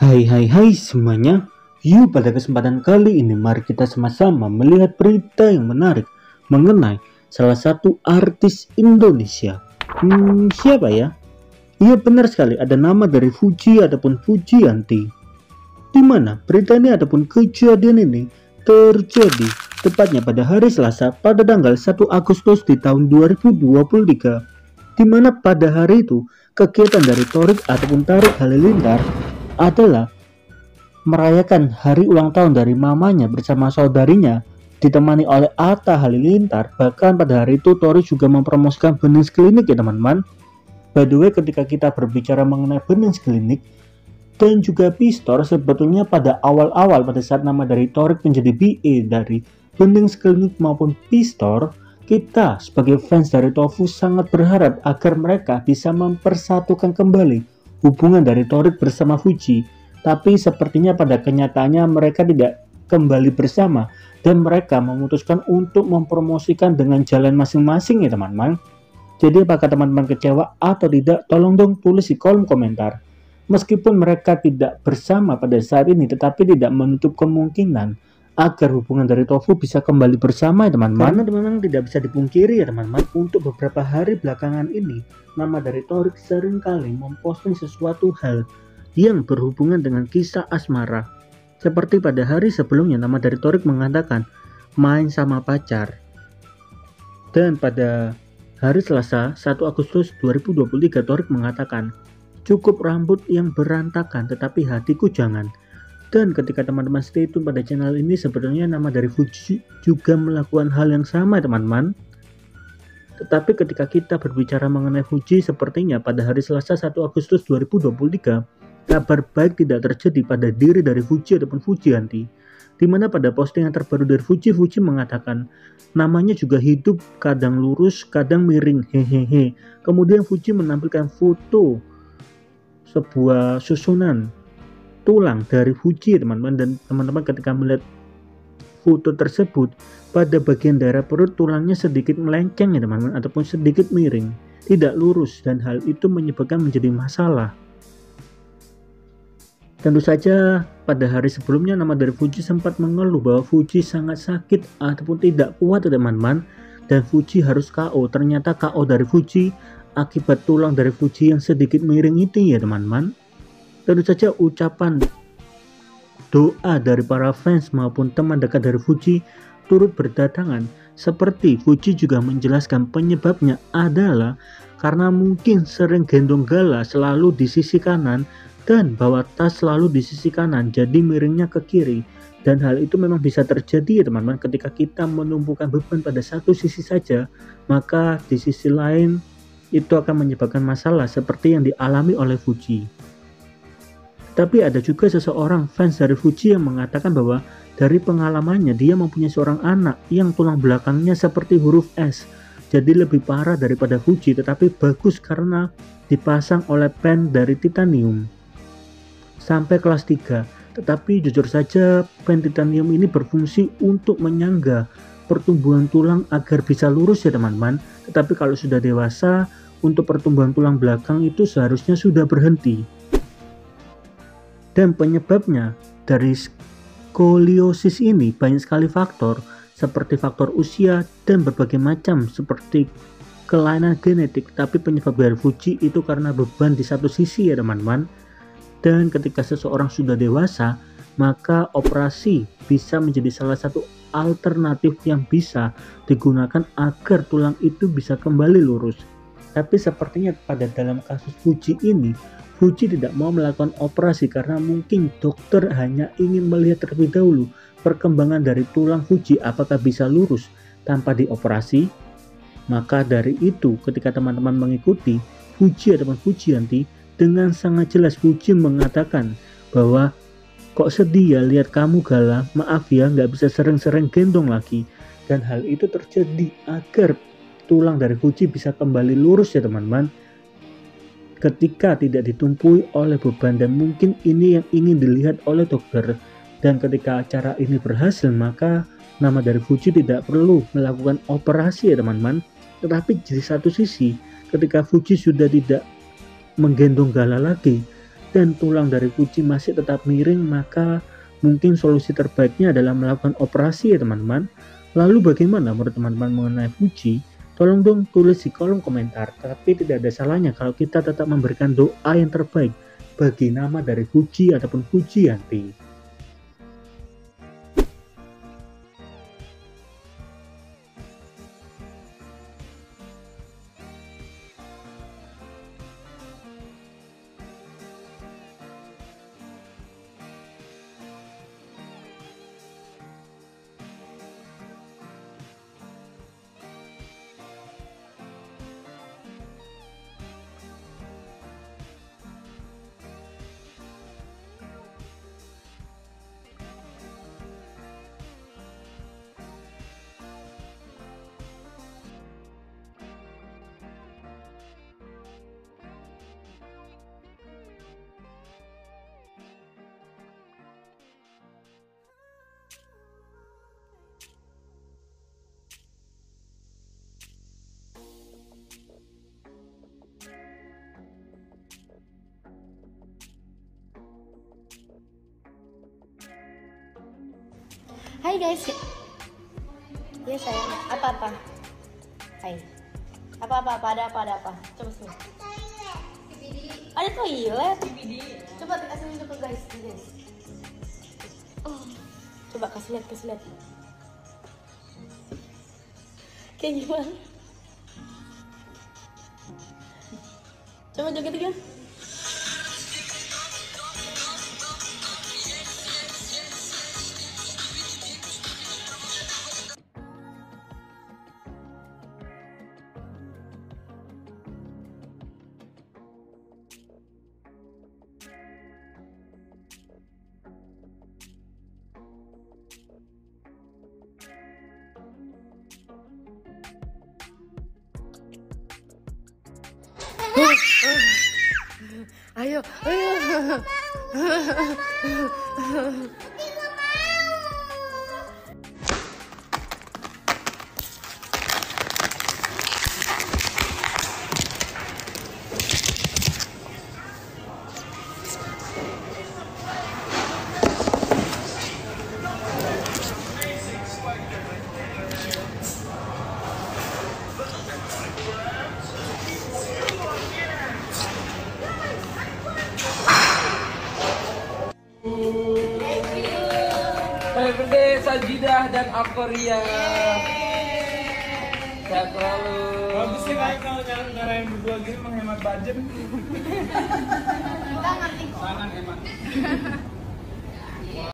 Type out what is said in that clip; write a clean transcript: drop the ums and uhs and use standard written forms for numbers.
Hai semuanya. Yuk pada kesempatan kali ini mari kita sama-sama melihat berita yang menarik mengenai salah satu artis Indonesia. Siapa ya? Iya benar sekali, ada nama dari Fuji ataupun Fujianti. Di mana berita ini ataupun kejadian ini terjadi tepatnya pada hari Selasa pada tanggal 1 Agustus di tahun 2023. Di mana pada hari itu kegiatan dari Torik ataupun Tarik Halilintar adalah merayakan hari ulang tahun dari mamanya bersama saudarinya ditemani oleh Atta Halilintar. Bahkan pada hari itu Torik juga mempromosikan Benings Klinik ya teman-teman. By the way, ketika kita berbicara mengenai Benings Klinik dan juga Pistor, sebetulnya pada awal-awal pada saat nama dari Torik menjadi BA dari Benings Klinik maupun Pistor, kita sebagai fans dari Tofu sangat berharap agar mereka bisa mempersatukan kembali hubungan dari Torik bersama Fuji. Tapi sepertinya pada kenyataannya mereka tidak kembali bersama dan mereka memutuskan untuk mempromosikan dengan jalan masing-masing ya teman-teman. Jadi apakah teman-teman kecewa atau tidak? Tolong dong tulis di kolom komentar. Meskipun mereka tidak bersama pada saat ini, tetapi tidak menutup kemungkinan agar hubungan dari Tofu bisa kembali bersama ya teman-teman. Karena memang tidak bisa dipungkiri ya teman-teman, untuk beberapa hari belakangan ini nama dari Torik seringkali memposting sesuatu hal yang berhubungan dengan kisah asmara. Seperti pada hari sebelumnya nama dari Torik mengatakan main sama pacar. Dan pada hari Selasa 1 Agustus 2023 Torik mengatakan cukup rambut yang berantakan tetapi hatiku jangan. Dan ketika teman-teman stay tune pada channel ini, sebenarnya nama dari Fuji juga melakukan hal yang sama teman-teman. Tetapi ketika kita berbicara mengenai Fuji, sepertinya pada hari Selasa 1 Agustus 2023 kabar baik tidak terjadi pada diri dari Fuji ataupun Fujianti. Dimana pada postingan terbaru dari Fuji mengatakan namanya juga hidup kadang lurus kadang miring hehehe. Kemudian Fuji menampilkan foto sebuah susunan tulang dari Fuji teman-teman, dan teman-teman ketika melihat foto tersebut pada bagian daerah perut tulangnya sedikit melenceng ya teman-teman, ataupun sedikit miring, tidak lurus, dan hal itu menyebabkan menjadi masalah. Tentu saja pada hari sebelumnya nama dari Fuji sempat mengeluh bahwa Fuji sangat sakit ataupun tidak kuat teman-teman, dan Fuji harus KO. Ternyata KO dari Fuji akibat tulang dari Fuji yang sedikit miring itu ya teman-teman. Tentu saja ucapan doa dari para fans maupun teman dekat dari Fuji turut berdatangan. Seperti Fuji juga menjelaskan penyebabnya adalah karena mungkin sering gendong Gala selalu di sisi kanan dan bawa tas selalu di sisi kanan, jadi miringnya ke kiri. Dan hal itu memang bisa terjadi ya teman-teman, ketika kita menumpukan beban pada satu sisi saja, maka di sisi lain itu akan menyebabkan masalah seperti yang dialami oleh Fuji. Tapi ada juga seseorang fans dari Fuji yang mengatakan bahwa dari pengalamannya dia mempunyai seorang anak yang tulang belakangnya seperti huruf S, jadi lebih parah daripada Fuji, tetapi bagus karena dipasang oleh pen dari titanium sampai kelas 3. Tetapi jujur saja pen titanium ini berfungsi untuk menyangga pertumbuhan tulang agar bisa lurus ya teman-teman. Tetapi kalau sudah dewasa, untuk pertumbuhan tulang belakang itu seharusnya sudah berhenti. Dan penyebabnya dari skoliosis ini banyak sekali faktor, seperti faktor usia dan berbagai macam seperti kelainan genetik. Tapi penyebab dari Fuji itu karena beban di satu sisi ya teman-teman. Dan ketika seseorang sudah dewasa, maka operasi bisa menjadi salah satu alternatif yang bisa digunakan agar tulang itu bisa kembali lurus. Tapi sepertinya pada dalam kasus Fuji ini, Fuji tidak mau melakukan operasi karena mungkin dokter hanya ingin melihat terlebih dahulu perkembangan dari tulang Fuji apakah bisa lurus tanpa dioperasi. Maka dari itu ketika teman-teman mengikuti Fuji ataupun Fujianti, dengan sangat jelas Fuji mengatakan bahwa kok sedih ya lihat kamu Gala, maaf ya nggak bisa sering-sering gendong lagi. Dan hal itu terjadi agar tulang dari Fuji bisa kembali lurus ya teman-teman, ketika tidak ditumpui oleh beban, dan mungkin ini yang ingin dilihat oleh dokter. Dan ketika acara ini berhasil, maka nama dari Fuji tidak perlu melakukan operasi ya teman-teman. Tetapi di satu sisi ketika Fuji sudah tidak menggendong Gala lagi, dan tulang dari Fuji masih tetap miring, maka mungkin solusi terbaiknya adalah melakukan operasi ya teman-teman. Lalu bagaimana menurut teman-teman mengenai Fuji? Tolong dong tulis di kolom komentar. Tapi tidak ada salahnya kalau kita tetap memberikan doa yang terbaik bagi nama dari Fuji ataupun Fujiyanti. Hai guys. Ya sayang, apa-apa? Hai. Apa-apa? Ada apa? Coba sini. Ada toilet. Coba kasih lihat ke guys. Oh. Coba kasih lihat. Kayak gimana? Coba joget ya. Ayo. Happy birthday Sajidah dan Akoria. Sehat selalu. Bagusnya kayak kalau nyarain berdua gini menghemat budget. Kita ngerti kok. Sangat hemat.